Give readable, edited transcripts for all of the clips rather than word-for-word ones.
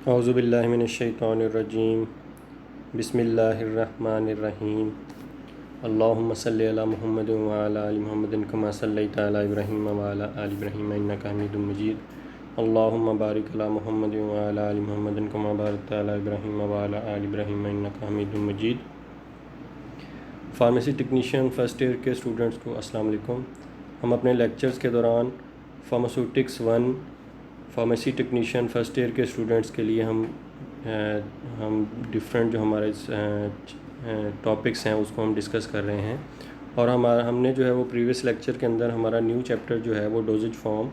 औज़ुबिल्लाहिमिनश्शैतानिर्रजीम बिस्मिल्लाहिर्रहमानिर्रहीम अल्लाहुम्मा सल्लि अला मुहम्मदिन व अला आलि मुहम्मदिन कमा सल्लैता अला इब्राहीम व अला आलि इब्राहीम इन्नका हमीदुम मजीद। अल्लाहुम्मा बारिक अला मुहम्मदिन व अला आलि मुहम्मदिन कमा बारकता अला इब्राहीम व अला आलि इब्राहीम इन्नका हमीदुम मजीद। फार्मेसी टेक्नीशियन फ़र्स्ट ईयर के स्टूडेंट्स को अस्सलाम वालेकुम। हम अपने लेक्चर्स के दौरान pharmaceutics 1 pharmacy technician first year के स्टूडेंट्स के लिए हम डिफरेंट जो हमारे टॉपिक्स हैं उसको हम डिस्कस कर रहे हैं। और हमने जो है वो प्रीवियस लेक्चर के अंदर हमारा न्यू चैप्टर जो है वो डोजेज फॉर्म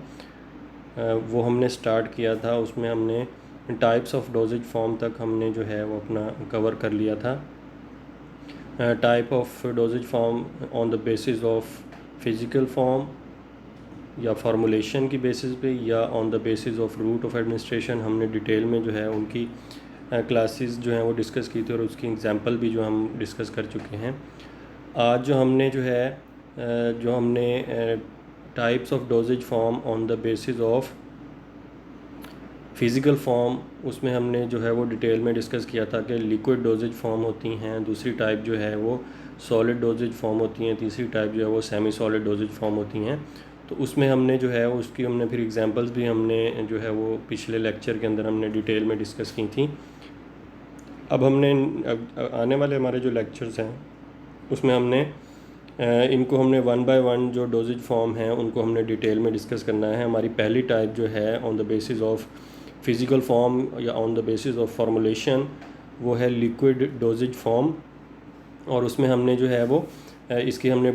वो हमने स्टार्ट किया था। उसमें हमने टाइप्स ऑफ डोजेज फॉर्म तक हमने जो है वो अपना कवर कर लिया था। Type of dosage form on the basis of physical form या फार्मूलेशन की बेसिस पे या on the basis of route of administration हमने डिटेल में जो है उनकी क्लासेस जो हैं वो डिस्कस की थी और उसकी एग्जांपल भी जो हम डिस्कस कर चुके हैं। आज जो हमने types of dosage form on the basis of physical form उसमें हमने जो है वो डिटेल में डिस्कस किया था कि लिक्विड डोजेज फॉर्म होती हैं, दूसरी टाइप जो है वो सॉलिड डोजेज फॉर्म होती हैं, तीसरी टाइप जो है वो सेमी सॉलिड डोजेज फॉर्म होती हैं। तो उसमें हमने जो है उसकी हमने फिर एग्जांपल्स भी हमने जो है वो पिछले लेक्चर के अंदर हमने डिटेल में डिस्कस की थी। अब आने वाले हमारे जो लेक्चर्स हैं उसमें इनको हमने 1 बाय 1 जो डोजेज फॉर्म हैं उनको हमने डिटेल में डिस्कस करना है। हमारी पहली टाइप जो है on the basis of physical form या on the basis of formulation वो है लिक्विड डोजेज फॉर्म। और उसमें हमने जो है वो इसकी हमने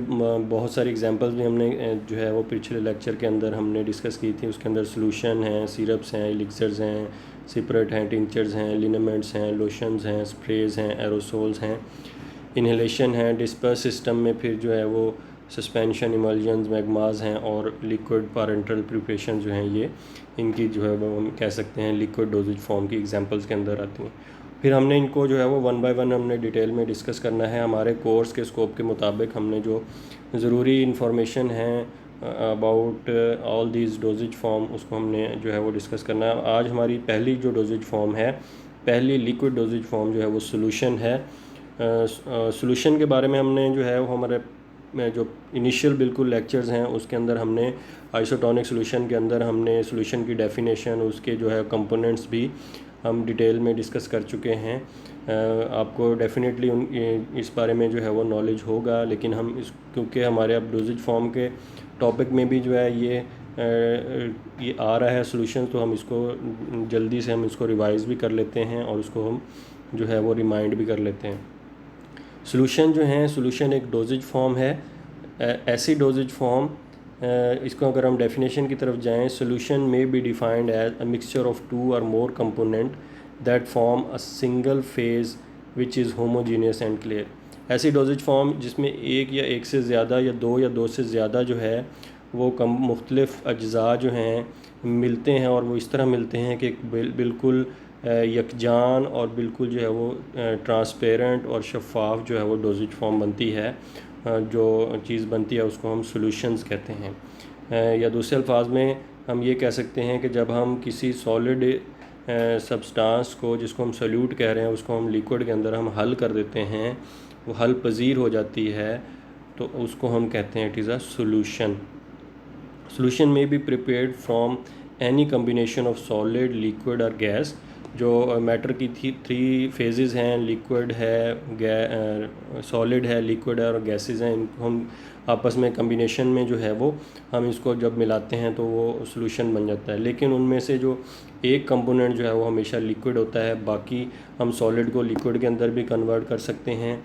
बहुत सारी एग्जांपल्स भी हमने जो है वो पिछले लेक्चर के अंदर हमने डिस्कस की थी। उसके अंदर सॉल्यूशन हैं, सिरप्स हैं, एलिक्सर्स हैं, सिपरेट हैं, टिंचर्स हैं, लिनेमेंट्स हैं, लोशंस हैं, स्प्रेज हैं, एरोसोल्स हैं, इन्हेलेशन है, डिस्पर्स सिस्टम में फिर जो है वो सस्पेंशन, इमल्जन्स, मैग्मास हैं और लिक्विड पैरेंटल प्रिपरेशन जो हैं ये इनकी जो है वो हम कह सकते हैं लिक्विड डोजेज फॉर्म की एग्जांपल्स के अंदर आती हैं। फिर हमने इनको जो है वो 1 बाय 1 हमने डिटेल में डिस्कस करना है। हमारे कोर्स के स्कोप के मुताबिक हमने जो ज़रूरी इंफॉर्मेशन है about all these doses form उसको हमने जो है वो डिस्कस करना है। आज हमारी पहली जो डोजेज फॉर्म है, पहली लिक्विड डोजेज फॉर्म जो है वो सॉल्यूशन है। सॉल्यूशन के बारे में हमने जो है वो हमारे जो इनिशियल बिल्कुल लेक्चर्स हैं उसके अंदर हमने आइसोटोनिक सॉल्यूशन के अंदर हमने सॉल्यूशन की डेफिनेशन, उसके जो है कंपोनेंट्स भी हम डिटेल में डिस्कस कर चुके हैं। आपको डेफिनेटली इस बारे में जो है वो नॉलेज होगा, लेकिन हम इस क्योंकि हमारे अब डोजेज फॉर्म के टॉपिक में भी जो है ये आ रहा है सॉल्यूशन, तो हम इसको जल्दी से हम इसको रिवाइज़ भी कर लेते हैं और उसको हम जो है वो रिमाइंड भी कर लेते हैं। सॉल्यूशन एक डोजेज फॉर्म है, ऐसी डोजेज फॉर्म इसको अगर हम डेफिनेशन की तरफ जाएं, सॉल्यूशन में be defined as a mixture of 2 or more component that form a single phase which is homogeneous and clear. ऐसी डोजेज फॉर्म जिसमें एक या एक से ज़्यादा या दो से ज़्यादा जो है वो मुख्तलिफ़ अज्ज़ा जो हैं मिलते हैं और वो इस तरह मिलते हैं कि बिल्कुल यकजान और बिल्कुल जो है वो ट्रांसपेरेंट और शफ़ाफ जो है वो डोजेज फॉर्म बनती है। जो चीज़ बनती है उसको हम सॉल्यूशंस कहते हैं। या दूसरे अल्फाज में हम ये कह सकते हैं कि जब हम किसी सॉलिड सब्सटेंस को जिसको हम सॉल्यूट कह रहे हैं उसको हम लिक्विड के अंदर हम हल कर देते हैं, वो हल पजीर हो जाती है, तो उसको हम कहते हैं it is a solution. Solution में be prepared from any combination of solid, liquid और गैस। जो मैटर की 3 फेजेस हैं, लिक्विड है, सॉलिड है, लिक्विड है और गैसेस हैं, इनको हम आपस में कम्बिनेशन में जो है वो हम इसको जब मिलाते हैं तो वो सॉल्यूशन बन जाता है। लेकिन उनमें से जो एक कंपोनेंट जो है वो हमेशा लिक्विड होता है, बाकी हम सॉलिड को लिक्विड के अंदर भी कन्वर्ट कर सकते हैं,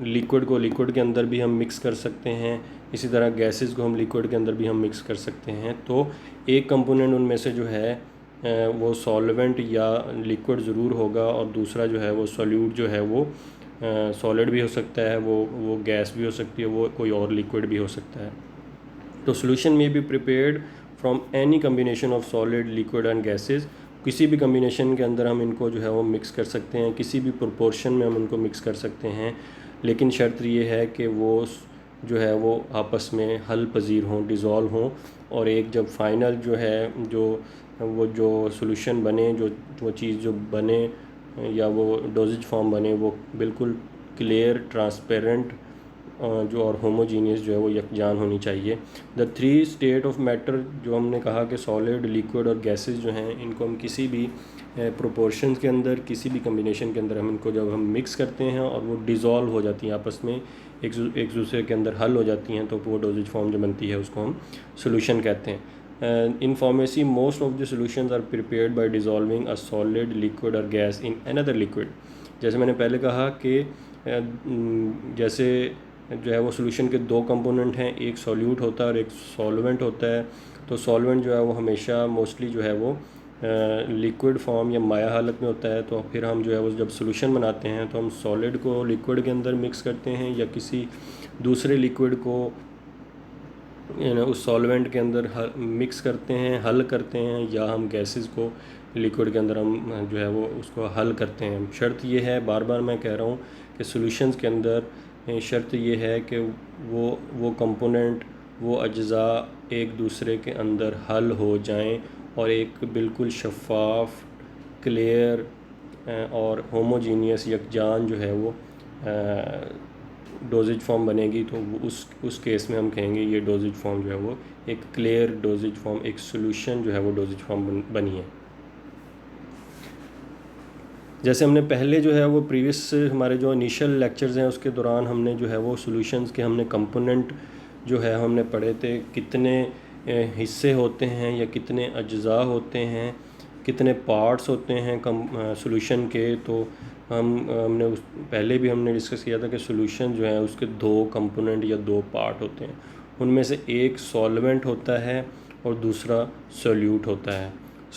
लिक्विड को लिक्विड के अंदर भी हम मिक्स कर सकते हैं, इसी तरह गैसेस को हम लिक्विड के अंदर भी हम मिक्स कर सकते हैं। तो एक कंपोनेंट उनमें से जो है वो सॉल्वेंट या लिक्विड ज़रूर होगा और दूसरा जो है वो सॉल्यूट जो है वो सॉलिड भी हो सकता है, वो गैस भी हो सकती है, वो कोई और लिक्विड भी हो सकता है। तो सॉल्यूशन में be prepared from any combination of solid, liquid and gases. किसी भी कम्बिनेशन के अंदर हम इनको जो है वो मिक्स कर सकते हैं, किसी भी प्रोपोर्शन में हम इनको मिक्स कर सकते हैं, लेकिन शर्त ये है कि वो जो है वो आपस में हल पजीर हों, डिज़ोल्व हों, और एक जब फाइनल जो है जो वो जो सॉल्यूशन बने, जो वो चीज़ जो बने या वो डोजेज फॉर्म बने, वो बिल्कुल क्लियर, ट्रांसपेरेंट जो और होमोजीनियस जो है वो यकजान होनी चाहिए। The three state of matter जो हमने कहा कि सॉलिड, लिक्विड और गैसेस जो हैं, इनको हम किसी भी प्रोपोर्शन के अंदर, किसी भी कम्बिनेशन के अंदर हम इनको जब हम मिक्स करते हैं और वो डिज़ोल्व हो जाती हैं आपस में, एक दूसरे के अंदर हल हो जाती हैं, तो वो डोजेज फॉर्म जो बनती है उसको हम सोल्यूशन कहते हैं। In pharmacy most of the solutions are prepared by dissolving a solid, liquid और गैस इन अनदर लिक्विड। जैसे मैंने पहले कहा कि जैसे जो है वो सॉल्यूशन के दो कंपोनेंट हैं, एक सॉल्यूट होता है और एक सॉल्वेंट होता है। तो सॉल्वेंट जो है वो हमेशा मोस्टली जो है वो लिक्विड फॉर्म या माया हालत में होता है। तो फिर हम जो है वो जब सॉल्यूशन बनाते हैं तो हम सॉलिड को लिक्विड के अंदर मिक्स करते हैं या किसी दूसरे लिक्विड को उस सॉल्वेंट के अंदर मिक्स करते हैं, हल करते हैं, या हम गैसेस को लिक्विड के अंदर हम जो है वो उसको हल करते हैं। शर्त ये है, बार बार मैं कह रहा हूँ कि सॉल्यूशंस के अंदर शर्त ये है कि वो कंपोनेंट, वो अज्जा एक दूसरे के अंदर हल हो जाएं और एक बिल्कुल शफाफ, क्लियर और होमोजीनियस यकजान जो है वो डोजेज फॉर्म बनेगी। तो उस केस में हम कहेंगे ये डोजेज फॉर्म जो है वो एक क्लियर डोजेज फॉर्म, एक सॉल्यूशन जो है वो डोजेज फॉर्म बनी है। जैसे हमने पहले जो है वो प्रीवियस हमारे जो इनिशियल लेक्चर्स हैं उसके दौरान हमने जो है वो सॉल्यूशंस के हमने कंपोनेंट जो है हमने पढ़े थे, कितने हिस्से होते हैं या कितने अज्जा होते हैं, कितने पार्ट्स होते हैं सॉल्यूशन के। तो हमने पहले भी हमने डिस्कस किया था कि सॉल्यूशन जो है उसके दो कंपोनेंट या दो पार्ट होते हैं। उनमें से एक सॉल्वेंट होता है और दूसरा सॉल्यूट होता है।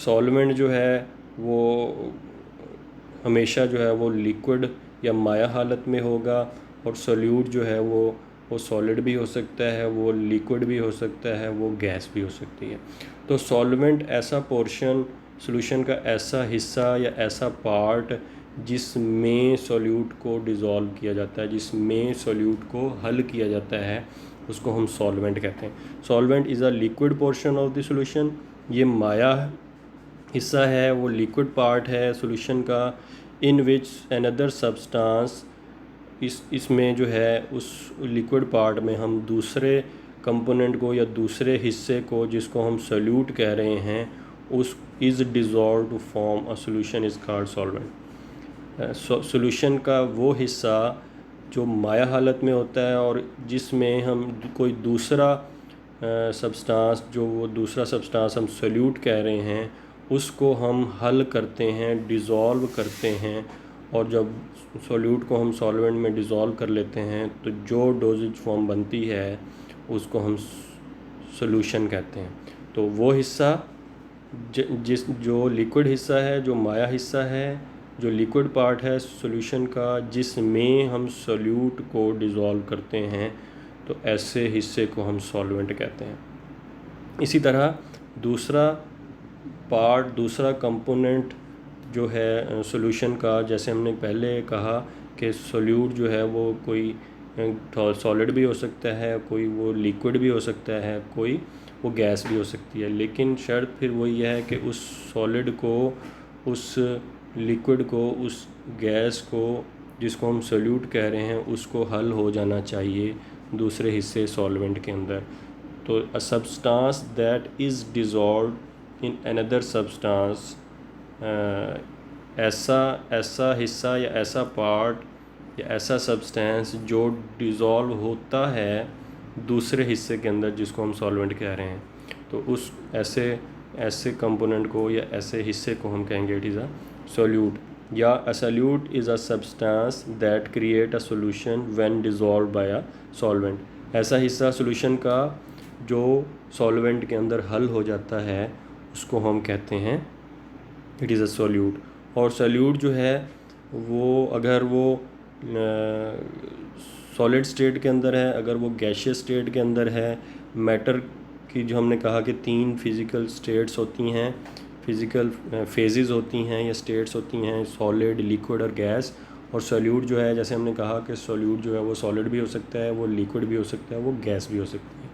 सॉल्वेंट जो है वो हमेशा जो है वो लिक्विड या माया हालत में होगा, और सॉल्यूट जो है वो सॉलिड भी हो सकता है, वो लिक्विड भी हो सकता है, वो गैस भी हो सकती है। तो सॉल्वेंट ऐसा पोर्शन, सॉल्यूशन का ऐसा हिस्सा या ऐसा पार्ट जिसमें सॉल्यूट को डिज़ोल्व किया जाता है, जिसमें सॉल्यूट को हल किया जाता है, उसको हम सॉल्वेंट कहते हैं। Solvent is a liquid portion of the solution. ये माया हिस्सा है, वो लिक्विड पार्ट है सॉल्यूशन का। इन विच अनदर सब्सटेंस, इसमें जो है उस लिक्विड पार्ट में हम दूसरे कंपोनेंट को या दूसरे हिस्से को जिसको हम सॉल्यूट कह रहे हैं, उस is dissolve to form a solution is called solvent. Solution का वो हिस्सा जो माया हालत में होता है और जिसमें हम कोई दूसरा सब्सटेंस, जो वो दूसरा सब्सटेंस हम सॉल्यूट कह रहे हैं, उसको हम हल करते हैं, डिज़ोल्व करते हैं। और जब सॉल्यूट को हम सॉल्वेंट में डिज़ोल्व कर लेते हैं तो जो डोजेज फॉर्म बनती है उसको हम सॉल्यूशन कहते हैं। तो वो हिस्सा जो लिक्विड हिस्सा है, जो माया हिस्सा है, जो लिक्विड पार्ट है सॉल्यूशन का, जिसमें हम सॉल्यूट को डिज़ोल्व करते हैं, तो ऐसे हिस्से को हम सॉल्वेंट कहते हैं। इसी तरह दूसरा पार्ट, दूसरा कंपोनेंट जो है सॉल्यूशन का, जैसे हमने पहले कहा कि सॉल्यूट जो है वो कोई सॉलिड भी हो सकता है, कोई वो लिक्विड भी हो सकता है, कोई वो गैस भी हो सकती है। लेकिन शर्त फिर वही है कि उस सॉलिड को, उस लिक्विड को, उस गैस को जिसको हम सॉल्यूट कह रहे हैं, उसको हल हो जाना चाहिए दूसरे हिस्से सॉल्वेंट के अंदर। तो a substance that is dissolved in another substance, ऐसा हिस्सा या ऐसा पार्ट या ऐसा सब्सटेंस जो डिज़ोल्व होता है दूसरे हिस्से के अंदर जिसको हम सॉल्वेंट कह रहे हैं, तो उस ऐसे कंपोनेंट को या ऐसे हिस्से को हम कहेंगे इट इज़ अ सॉल्यूट। या a solute is a substance that create a solution when dissolve by a solvent. ऐसा हिस्सा सॉल्यूशन का जो सॉल्वेंट के अंदर हल हो जाता है उसको हम कहते हैं इट इज़ अ सॉल्यूट। और सॉल्यूट जो है वो अगर वो सॉलिड स्टेट के अंदर है, अगर वो गैशियस स्टेट के अंदर है, मैटर की जो हमने कहा कि 3 फिज़िकल स्टेट्स होती हैं, फिज़िकल फेजेस होती हैं या स्टेट्स होती हैं, सॉलिड, लिक्विड और गैस। और सॉल्यूट जो है, जैसे हमने कहा कि सॉल्यूट जो है वो सॉलिड भी हो सकता है, वो लिक्विड भी हो सकता है, वो गैस भी हो सकती है।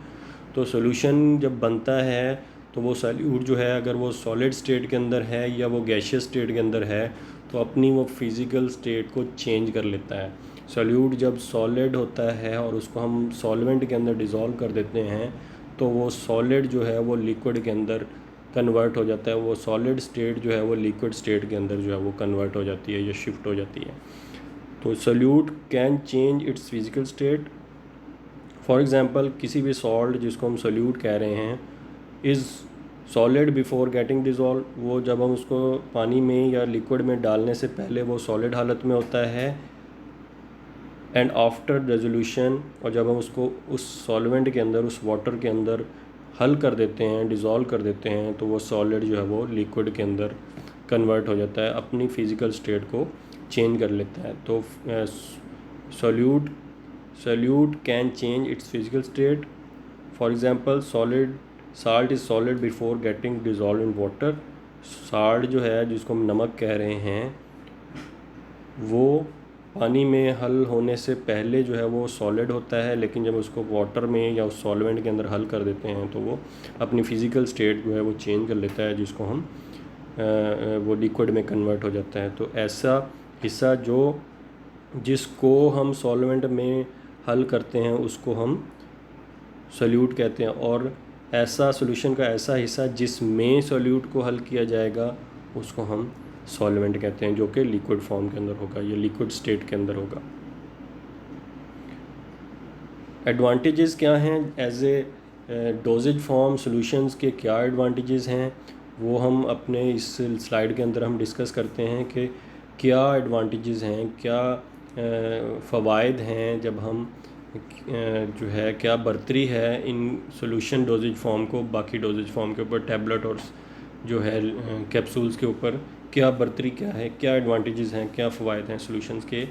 तो सॉल्यूशन जब बनता है तो वो सॉल्यूट जो है अगर वो सॉलिड स्टेट के अंदर है या वो गैशियस स्टेट के अंदर है तो अपनी वो फिज़िकल स्टेट को चेंज कर लेता है। सॉल्यूट जब सॉलिड होता है और उसको हम सॉल्वेंट के अंदर डिज़ोल्व कर देते हैं तो वो सॉलिड जो है वो लिक्विड के अंदर कन्वर्ट हो जाता है, वो सॉलिड स्टेट जो है वो लिक्विड स्टेट के अंदर जो है वो कन्वर्ट हो जाती है या शिफ्ट हो जाती है। तो solute can change it's physical state. For example किसी भी सॉल्ट जिसको हम सॉल्यूट कह रहे हैं is solid before getting dissolve, वो जब हम उसको पानी में या लिक्विड में डालने से पहले वो सॉलिड हालत में होता है, एंड आफ्टर रेजोल्यूशन, और जब हम उसको उस सॉल्वेंट के अंदर उस वाटर के अंदर हल कर देते हैं, डिज़ोल्व कर देते हैं, तो वो सॉलिड जो है वो लिक्विड के अंदर कन्वर्ट हो जाता है, अपनी फ़िज़िकल स्टेट को चेंज कर लेता है। तो solute can change it's physical state. For example salt is solid before getting dissolve in water. Salt जो है जिसको हम नमक कह रहे हैं वो पानी में हल होने से पहले जो है वो सॉलिड होता है, लेकिन जब उसको वाटर में या उस सॉल्वेंट के अंदर हल कर देते हैं तो वो अपनी फ़िज़िकल स्टेट जो है वो चेंज कर लेता है, जिसको हम वो लिक्विड में कन्वर्ट हो जाता है। तो ऐसा हिस्सा जिसको हम सॉल्वेंट में हल करते हैं उसको हम सॉल्यूट कहते हैं, और ऐसा सॉल्यूशन का ऐसा हिस्सा जिसमें सॉल्यूट को हल किया जाएगा उसको हम सॉल्वेंट कहते हैं, जो कि लिक्विड फॉर्म के अंदर होगा या लिक्विड स्टेट के अंदर होगा। एडवांटेजेस क्या हैं as a dosage form solutions के, क्या एडवांटेजेस हैं वो हम अपने इस स्लाइड के अंदर हम डिस्कस करते हैं कि क्या एडवांटेजेस हैं, क्या फ़वाइद हैं जब हम जो है क्या बर्तरी है इन सॉल्यूशन डोजेज फॉर्म को बाकी डोजेज फॉर्म के ऊपर, टैबलेट और जो है कैप्सूल्स के ऊपर क्या बर्तरी क्या है, क्या एडवांटेजेस हैं, क्या फ़वाइद हैं सॉल्यूशंस के।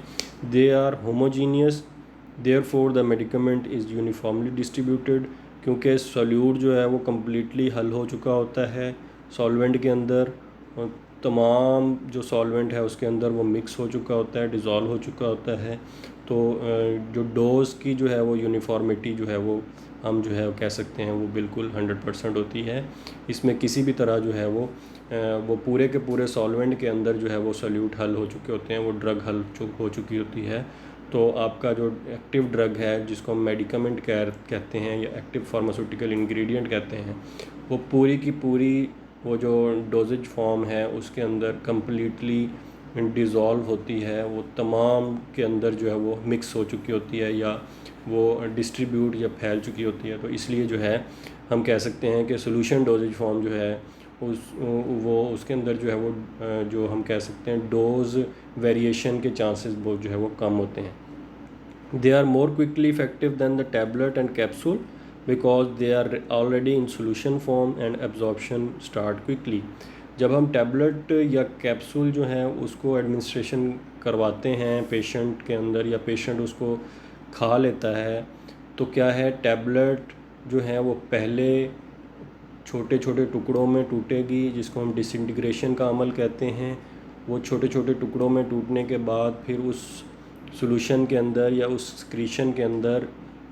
They are homogeneous therefore the medicament is uniformly distributed, क्योंकि सॉल्यूट जो है वो कम्प्लीटली हल हो चुका होता है सॉल्वेंट के अंदर, और तमाम जो सॉल्वेंट है उसके अंदर वो मिक्स हो चुका होता है, डिज़ोल्व हो चुका होता है। तो जो डोज़ की जो है वो यूनिफॉर्मिटी जो है वो हम जो है वो कह सकते हैं वो बिल्कुल 100% होती है। इसमें किसी भी तरह जो है वो पूरे के पूरे सॉल्वेंट के अंदर जो है वो सॉल्यूट हल हो चुके होते हैं, वो ड्रग हो चुकी होती है। तो आपका जो एक्टिव ड्रग है जिसको हम मेडिकामेंट कहते हैं या एक्टिव फार्मास्यूटिकल इंग्रेडिएंट कहते हैं, वो पूरी की पूरी वो जो डोजेज फॉर्म है उसके अंदर कम्प्लीटली डिज़ोल्व होती है, वो तमाम के अंदर जो है वो मिक्स हो चुकी होती है या वो डिस्ट्रीब्यूट या फैल चुकी होती है। तो इसलिए जो है हम कह सकते हैं कि सॉल्यूशन डोजेज फॉर्म जो है उसके अंदर जो है वो जो हम कह सकते हैं डोज वेरिएशन के चांसेस बहुत जो है वो कम होते हैं। They are more quickly effective than the tablet and capsule because they are already in solution form and absorption start quickly. जब हम टैबलेट या कैप्सूल जो है उसको एडमिनिस्ट्रेशन करवाते हैं पेशेंट के अंदर या पेशेंट उसको खा लेता है, तो क्या है टैबलेट जो है वो पहले छोटे छोटे टुकड़ों में टूटेगी जिसको हम डिसइंटीग्रेशन का अमल कहते हैं। वो छोटे छोटे टुकड़ों में टूटने के बाद फिर उस सॉल्यूशन के अंदर या उस सिक्रीशन के अंदर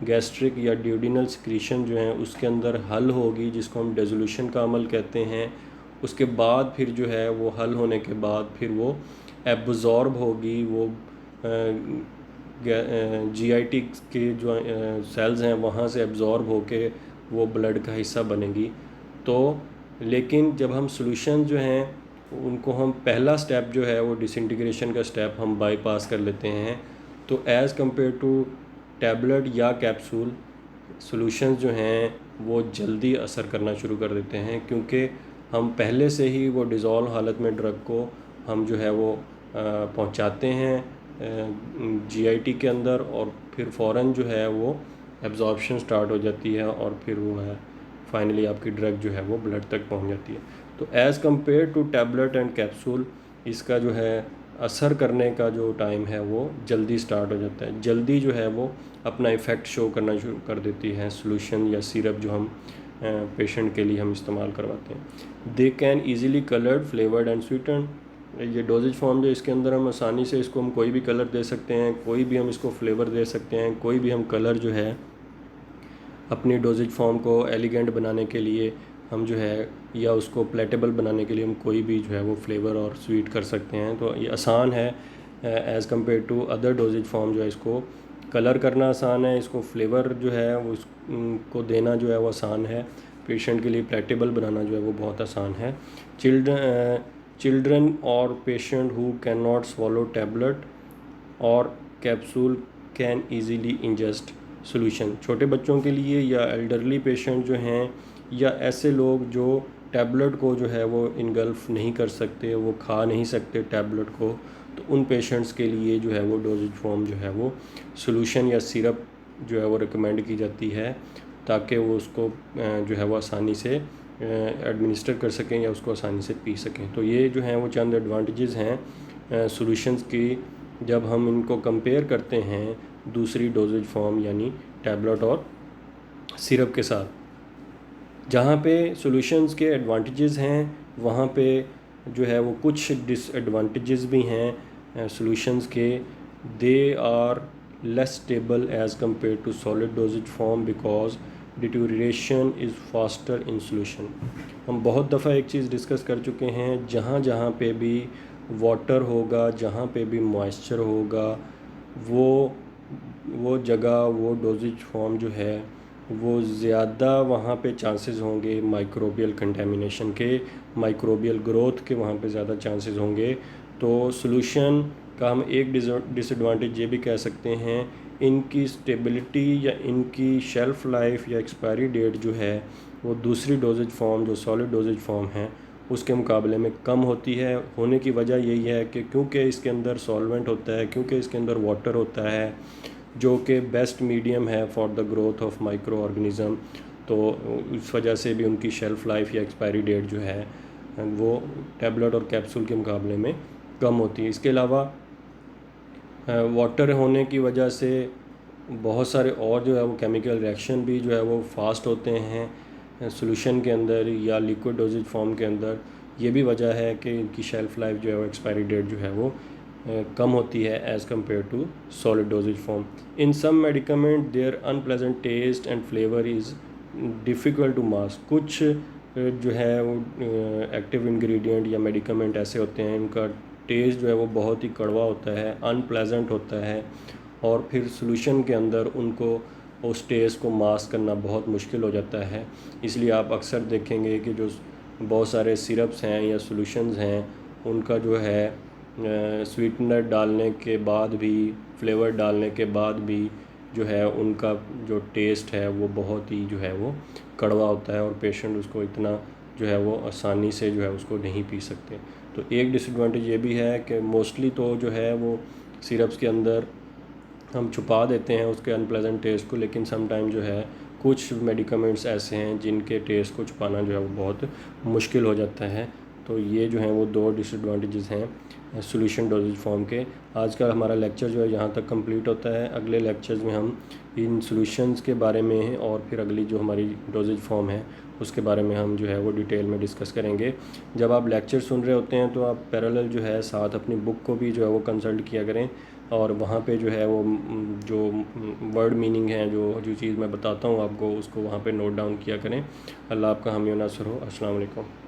गैस्ट्रिक या ड्यूडिनल सिक्रीशन जो है उसके अंदर हल होगी जिसको हम डिसोल्यूशन का अमल कहते हैं। उसके बाद फिर जो है वो हल होने के बाद फिर वो एब्जॉर्ब होगी, वो जीआईटी के जो सेल्स हैं वहाँ से एब्जॉर्ब होके वो ब्लड का हिस्सा बनेगी। तो लेकिन जब हम सॉल्यूशन जो हैं उनको हम पहला स्टेप जो है वो डिसइंटीग्रेशन का स्टेप हम बाईपास कर लेते हैं, तो एज़ कम्पेयर टू टैबलेट या कैप्सूल सॉल्यूशंस जो हैं वो जल्दी असर करना शुरू कर देते हैं, क्योंकि हम पहले से ही वो डिज़ोल्व हालत में ड्रग को हम जो है वो पहुंचाते हैं जीआईटी के अंदर, और फिर फ़ौरन जो है वो एब्जॉर्प्शन स्टार्ट हो जाती है और फिर वो है फाइनली आपकी ड्रग जो है वो ब्लड तक पहुंच जाती है। तो as compare to tablet and capsule इसका जो है असर करने का जो टाइम है वो जल्दी स्टार्ट हो जाता है, जल्दी जो है वो अपना इफ़ेक्ट शो करना शुरू कर देती है सॉल्यूशन या सिरप जो हम पेशेंट के लिए हम इस्तेमाल करवाते हैं। They can easily coloured flavoured and sweeten. ये डोजेज फॉर्म जो इसके अंदर हम आसानी से इसको हम कोई भी कलर दे सकते हैं, कोई भी हम इसको फ्लेवर दे सकते हैं, कोई भी हम कलर जो है अपनी डोजेज फॉर्म को एलिगेंट बनाने के लिए हम जो है या उसको प्लेटेबल बनाने के लिए हम कोई भी जो है वो फ्लेवर और स्वीट कर सकते हैं। तो ये आसान है as compare to other dosage form. जो है इसको कलर करना आसान है, इसको फ्लेवर जो है वो उसको देना जो है वो आसान है, पेशेंट के लिए प्लेटेबल बनाना जो है वो बहुत आसान है। चिल्ड्रन और patient who can not swallow tablet और capsule can easily ingest solution. छोटे बच्चों के लिए या एल्डरली पेशेंट जो हैं या ऐसे लोग जो टैबलेट को जो है वो इनगल्फ नहीं कर सकते, वो खा नहीं सकते टैबलेट को, तो उन पेशेंट्स के लिए जो है वो डोजेज फॉर्म जो है वो सॉल्यूशन या सिरप जो है वो रिकमेंड की जाती है, ताकि वो उसको जो है वो आसानी से एडमिनिस्टर कर सकें या उसको आसानी से पी सकें। तो ये जो हैं वो चंद एडवांटेजेस हैं सॉल्यूशंस की, जब हम इनको कंपेयर करते हैं दूसरी डोजेज फॉर्म यानी टैबलेट और सिरप के साथ। जहाँ पे सॉल्यूशंस के एडवांटेजेस हैं वहाँ पे जो है वो कुछ डिसएडवांटेजेस भी हैं सॉल्यूशंस के। They are less stable as compare to solid dosage form because deterioration is faster in solution. हम बहुत दफ़ा एक चीज़ डिस्कस कर चुके हैं, जहाँ जहाँ पे भी वाटर होगा, जहाँ पे भी मॉइस्चर होगा, वो जगह वो डोजेज फॉर्म जो है वो ज़्यादा वहाँ पे चांसेस होंगे माइक्रोबियल कंटेमिनेशन के, माइक्रोबियल ग्रोथ के वहाँ पे ज़्यादा चांसेस होंगे। तो सॉल्यूशन का हम एक डिसएडवांटेज ये भी कह सकते हैं, इनकी स्टेबिलिटी या इनकी शेल्फ़ लाइफ या एक्सपायरी डेट जो है वो दूसरी डोजेज फॉर्म जो सॉलिड डोजेज फॉर्म है उसके मुकाबले में कम होती है। होने की वजह यही है कि क्योंकि इसके अंदर सॉल्वेंट होता है, क्योंकि इसके अंदर वाटर होता है जो कि बेस्ट मीडियम है for the growth of micro organism, तो इस वजह से भी उनकी शेल्फ़ लाइफ या एक्सपायरी डेट जो है वो टैबलेट और कैप्सूल के मुकाबले में कम होती है। इसके अलावा वाटर होने की वजह से बहुत सारे और जो है वो केमिकल रिएक्शन भी जो है वो फास्ट होते हैं सॉल्यूशन के अंदर या लिक्विड डोजेज फॉर्म के अंदर। ये भी वजह है कि इनकी शेल्फ़ लाइफ जो है वो एक्सपायरी डेट जो है वो कम होती है as compare to solid dosage form. In some medicament their unpleasant taste and flavour is difficult to mask. कुछ जो है वो एक्टिव इंग्रेडिएंट या मेडिकामेंट ऐसे होते हैं इनका टेस्ट जो है वो बहुत ही कड़वा होता है, अनप्लेजेंट होता है, और फिर सॉल्यूशन के अंदर उनको उस टेस्ट को मास्क करना बहुत मुश्किल हो जाता है। इसलिए आप अक्सर देखेंगे कि जो बहुत सारे सिरप्स हैं या सॉल्यूशंस हैं उनका जो है स्वीटनर डालने के बाद भी, फ्लेवर डालने के बाद भी जो है उनका जो टेस्ट है वो बहुत ही जो है वो कड़वा होता है, और पेशेंट उसको इतना जो है वो आसानी से जो है उसको नहीं पी सकते। तो एक डिसएडवांटेज ये भी है कि मोस्टली तो जो है वो सिरप्स के अंदर हम छुपा देते हैं उसके अनप्लेजेंट टेस्ट को, लेकिन सम टाइम जो है कुछ मेडिकामेंट्स ऐसे हैं जिनके टेस्ट को छुपाना जो है वो बहुत मुश्किल हो जाता है। तो ये जो हैं वो दो डिसएडवांटेजेस हैं सॉल्यूशन डोजेज फॉर्म के। आज का हमारा लेक्चर जो है यहाँ तक कंप्लीट होता है। अगले लेक्चर्स में हम इन सॉल्यूशंस के बारे में और फिर अगली जो हमारी डोजेज फॉर्म है उसके बारे में हम जो है वो डिटेल में डिस्कस करेंगे। जब आप लेक्चर सुन रहे होते हैं तो आप पैरेलल जो है साथ अपनी बुक को भी जो है वो कंसल्ट किया करें, और वहाँ पे जो है वो जो वर्ड मीनिंग है, जो चीज़ मैं बताता हूँ आपको, उसको वहाँ पे नोट डाउन किया करें। अल्लाह आपका हामी व नासर हो। अस्सलाम वालेकुम।